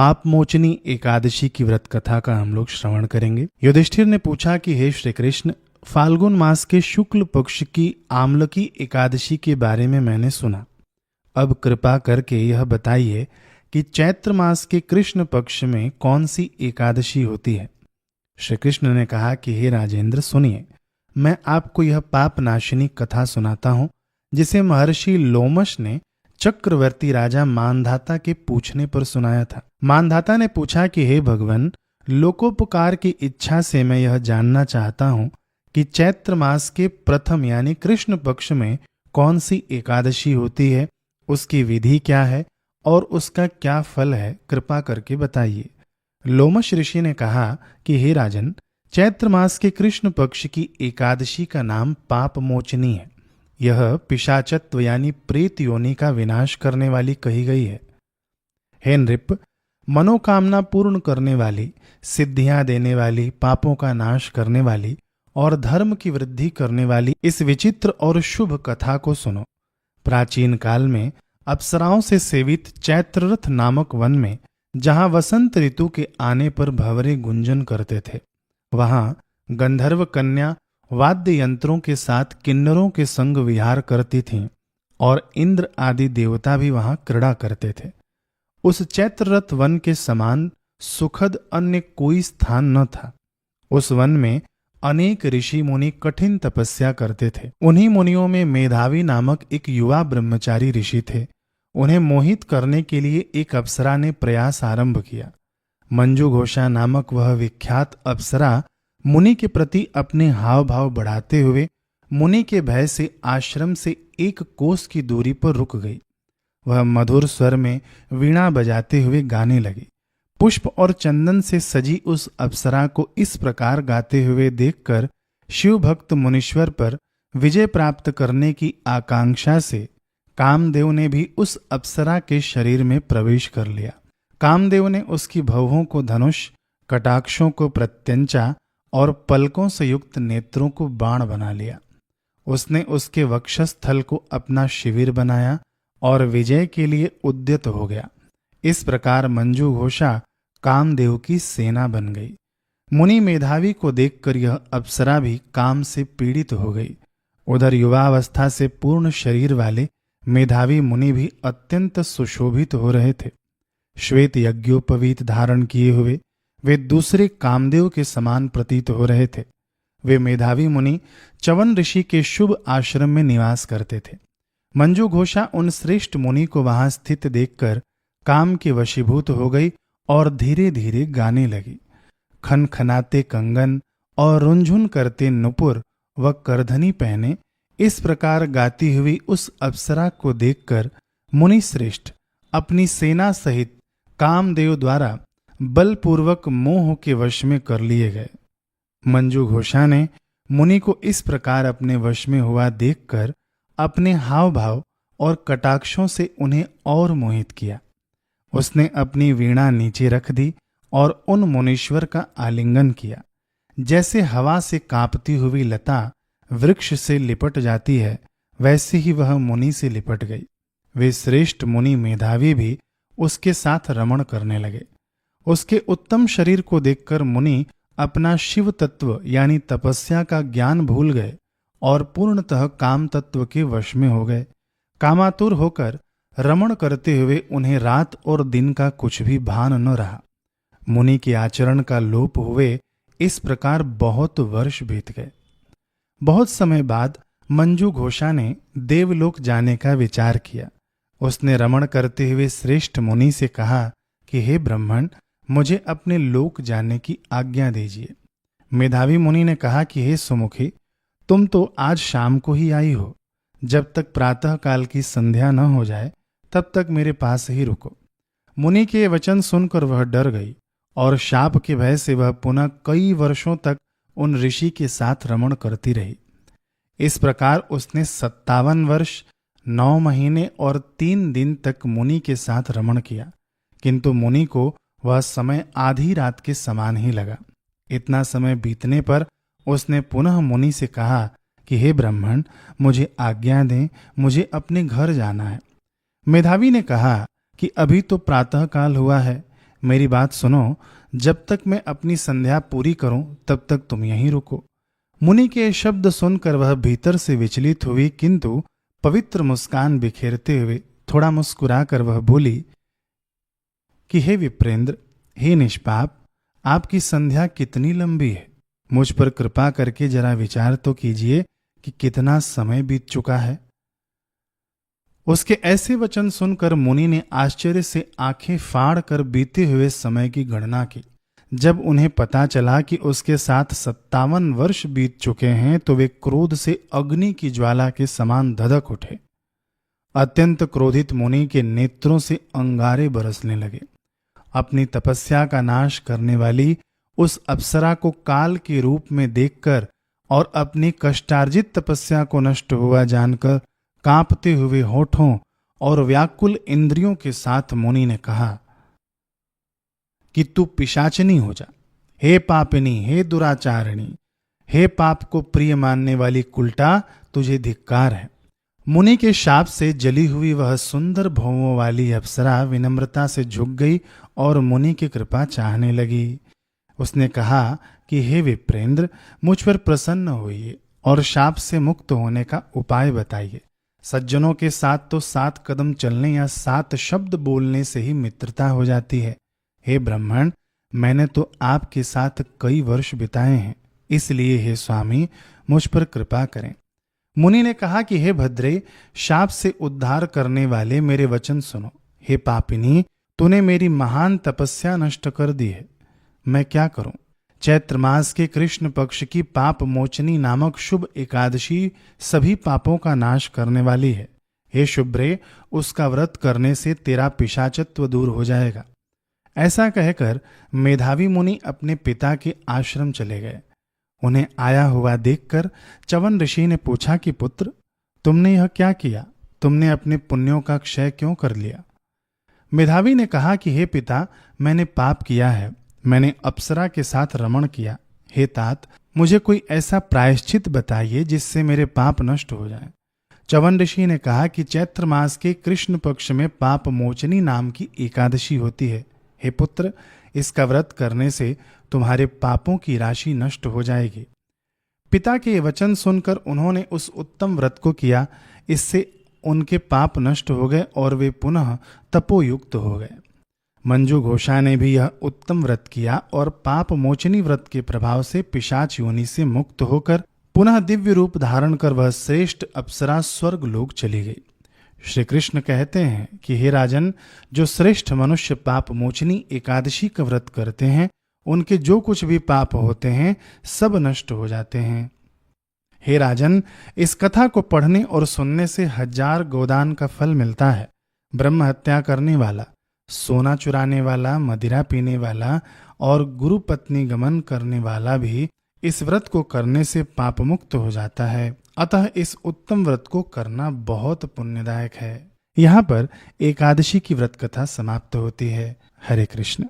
पाप मोचनी एकादशी की व्रत कथा का हम लोग श्रवण करेंगे। युधिष्ठिर ने पूछा कि हे श्री कृष्ण, फाल्गुन मास के शुक्ल पक्ष की आमलकी एकादशी के बारे में मैंने सुना। अब कृपा करके यह बताइए कि चैत्र मास के कृष्ण पक्ष में कौन सी एकादशी होती है। श्री कृष्ण ने कहा कि हे राजेंद्र, सुनिए, मैं आपको यह पाप नाशिनी कथा सुनाता हूं जिसे महर्षि लोमश ने चक्रवर्ती राजा मानधाता के पूछने पर सुनाया था। मानधाता ने पूछा कि हे भगवान, लोकोपकार की इच्छा से मैं यह जानना चाहता हूं कि चैत्र मास के प्रथम यानी कृष्ण पक्ष में कौन सी एकादशी होती है, उसकी विधि क्या है और उसका क्या फल है, कृपा करके बताइए। लोमश ऋषि ने कहा कि हे राजन, चैत्र मास के कृष्ण पक्ष की एकादशी का नाम पाप मोचनी है। यह पिशाचत्व यानी प्रेत योनि का विनाश करने वाली कही गई है। हे नृप, मनोकामना पूर्ण करने वाली, सिद्धियां देने वाली, पापों का नाश करने वाली और धर्म की वृद्धि करने वाली इस विचित्र और शुभ कथा को सुनो। प्राचीन काल में अप्सराओं से सेवित चैत्ररथ नामक वन में, जहां वसंत ऋतु के आने पर भंवरे गुंजन करते थे, वहां गंधर्व कन्या वाद्य यंत्रों के साथ किन्नरों के संग विहार करती थीं और इंद्र आदि देवता भी वहां क्रीड़ा करते थे। उस चैत्ररथ वन के समान सुखद अन्य कोई स्थान न था। उस वन में अनेक ऋषि मुनि कठिन तपस्या करते थे। उन्हीं मुनियों में मेधावी नामक एक युवा ब्रह्मचारी ऋषि थे। उन्हें मोहित करने के लिए एक अप्सरा ने प्रयास आरंभ किया। मंजू घोषा नामक वह विख्यात अप्सरा मुनि के प्रति अपने हाव भाव बढ़ाते हुए मुनि के भय से आश्रम से 1 कोस की दूरी पर रुक गई। वह मधुर स्वर में वीणा बजाते हुए गाने लगी। पुष्प और चंदन से सजी उस अप्सरा को इस प्रकार गाते हुए देखकर शिव भक्त मुनीश्वर पर विजय प्राप्त करने की आकांक्षा से कामदेव ने भी उस अप्सरा के शरीर में प्रवेश कर लिया। कामदेव ने उसकी भौहों को धनुष, कटाक्षों को प्रत्यंचा और पलकों से युक्त नेत्रों को बाण बना लिया। उसने उसके वक्षस्थल को अपना शिविर बनाया और विजय के लिए उद्यत हो गया। इस प्रकार मंजू घोषा कामदेव की सेना बन गई। मुनि मेधावी को देखकर यह अप्सरा भी काम से पीड़ित हो गई। उधर युवावस्था से पूर्ण शरीर वाले मेधावी मुनि भी अत्यंत सुशोभित हो रहे थे। श्वेत यज्ञोपवीत धारण किए हुए वे दूसरे कामदेव के समान प्रतीत हो रहे थे। वे मेधावी मुनि च्यवन ऋषि के शुभ आश्रम में निवास करते थे। मंजू घोषा उन श्रेष्ठ मुनि को वहां स्थित देखकर काम के वशीभूत हो गई और धीरे धीरे गाने लगी। खनखनाते कंगन और रुंझुन करते नुपुर व करधनी पहने इस प्रकार गाती हुई उस अप्सरा को देखकर मुनि श्रेष्ठ अपनी सेना सहित कामदेव द्वारा बलपूर्वक मोह के वश में कर लिए गए। मंजू घोषा ने मुनि को इस प्रकार अपने वश में हुआ देखकर अपने हाव भाव और कटाक्षों से उन्हें और मोहित किया। उसने अपनी वीणा नीचे रख दी और उन मुनीश्वर का आलिंगन किया। जैसे हवा से कांपती हुई लता वृक्ष से लिपट जाती है, वैसे ही वह मुनि से लिपट गई। वे श्रेष्ठ मुनि मेधावी भी उसके साथ रमण करने लगे। उसके उत्तम शरीर को देखकर मुनि अपना शिव तत्व यानी तपस्या का ज्ञान भूल गए और पूर्णतः काम तत्व के वश में हो गए। कामातुर होकर रमण करते हुए उन्हें रात और दिन का कुछ भी भान न रहा। मुनि के आचरण का लोप हुए इस प्रकार बहुत वर्ष बीत गए। बहुत समय बाद मंजू घोषा ने देवलोक जाने का विचार किया। उसने रमण करते हुए श्रेष्ठ मुनि से कहा कि हे ब्राह्मण, मुझे अपने लोक जाने की आज्ञा दीजिए। मेधावी मुनि ने कहा कि हे सुमुखी, तुम तो आज शाम को ही आई हो। जब तक प्रातः काल की संध्या न हो जाए तब तक मेरे पास ही रुको। मुनि के वचन सुनकर वह डर गई और शाप के भय से वह पुनः कई वर्षों तक उन ऋषि के साथ रमण करती रही। इस प्रकार उसने 57 वर्ष 9 महीने और 3 दिन तक मुनि के साथ रमण किया, किंतु मुनि को वह समय आधी रात के समान ही लगा। इतना समय बीतने पर उसने पुनः मुनि से कहा कि हे ब्राह्मण, मुझे आज्ञा दें, मुझे अपने घर जाना है। मेधावी ने कहा कि अभी तो प्रातः काल हुआ है, मेरी बात सुनो, जब तक मैं अपनी संध्या पूरी करूं तब तक तुम यहीं रुको। मुनि के ये शब्द सुनकर वह भीतर से विचलित हुई, किंतु पवित्र मुस्कान बिखेरते हुए थोड़ा मुस्कुराकर वह बोली कि हे विप्रेंद्र, हे निष्पाप, आपकी संध्या कितनी लंबी है। मुझ पर कृपा करके जरा विचार तो कीजिए कि कितना समय बीत चुका है। उसके ऐसे वचन सुनकर मुनि ने आश्चर्य से आंखें फाड़ कर बीते हुए समय की गणना की। जब उन्हें पता चला कि उसके साथ 57 वर्ष बीत चुके हैं तो वे क्रोध से अग्नि की ज्वाला के समान धधक उठे। अत्यंत क्रोधित मुनि के नेत्रों से अंगारे बरसने लगे। अपनी तपस्या का नाश करने वाली उस अप्सरा को काल के रूप में देखकर और अपनी कष्टार्जित तपस्या को नष्ट हुआ जानकर कांपते हुए होठों और व्याकुल इंद्रियों के साथ मुनि ने कहा कि तू पिशाचनी हो जा। हे पापिनी, हे दुराचारिणी, हे पाप को प्रिय मानने वाली कुलटा, तुझे धिक्कार है। मुनि के शाप से जली हुई वह सुंदर भौंवों वाली अप्सरा विनम्रता से झुक गई और मुनि की कृपा चाहने लगी। उसने कहा कि हे विप्रेंद्र, मुझ पर प्रसन्न होइए और शाप से मुक्त होने का उपाय बताइए। सज्जनों के साथ तो 7 कदम चलने या 7 शब्द बोलने से ही मित्रता हो जाती है। हे ब्राह्मण, मैंने तो आपके साथ कई वर्ष बिताए हैं, इसलिए हे स्वामी, मुझ पर कृपा करें। मुनि ने कहा कि हे भद्रे, शाप से उद्धार करने वाले मेरे वचन सुनो। हे पापिनी, तूने मेरी महान तपस्या नष्ट कर दी है। मैं क्या करूं? चैत्र मास के कृष्ण पक्ष की पाप मोचनी नामक शुभ एकादशी सभी पापों का नाश करने वाली है। हे शुभ्रे, उसका व्रत करने से तेरा पिशाचत्व दूर हो जाएगा। ऐसा कहकर मेधावी मुनि अपने पिता के आश्रम चले गए। उन्हें आया हुआ देखकर च्यवन ऋषि ने पूछा कि पुत्र, तुमने यह क्या किया? तुमने अपने पुण्यों का क्षय क्यों कर लिया? मेधावी ने कहा कि हे पिता, मैंने पाप किया है। मैंने अप्सरा के साथ रमण किया। हे तात, मुझे कोई ऐसा प्रायश्चित बताइए जिससे मेरे पाप नष्ट हो जाएं। च्यवन ऋषि ने कहा कि चैत्र मास के कृष्ण पक्ष में पाप मोचनी नाम की एकादशी होती है। हे पुत्र, इसका व्रत करने से तुम्हारे पापों की राशि नष्ट हो जाएगी। पिता के ये वचन सुनकर उन्होंने उस उत्तम व्रत को किया। इससे उनके पाप नष्ट हो गए और वे पुनः तपोयुक्त हो गए। मंजू घोषा ने भी यह उत्तम व्रत किया और पाप मोचनी व्रत के प्रभाव से पिशाच योनि से मुक्त होकर पुनः दिव्य रूप धारण कर वह श्रेष्ठ अप्सरा स्वर्ग लोक चली गई। श्री कृष्ण कहते हैं कि हे राजन, जो श्रेष्ठ मनुष्य पाप मोचनी एकादशी का व्रत करते हैं, उनके जो कुछ भी पाप होते हैं सब नष्ट हो जाते हैं। हे राजन, इस कथा को पढ़ने और सुनने से 1000 गोदान का फल मिलता है। ब्रह्म हत्या करने वाला, सोना चुराने वाला, मदिरा पीने वाला और गुरु पत्नी गमन करने वाला भी इस व्रत को करने से पाप मुक्त हो जाता है। अतः इस उत्तम व्रत को करना बहुत पुण्यदायक है। यहाँ पर एकादशी की व्रत कथा समाप्त होती है। हरे कृष्ण।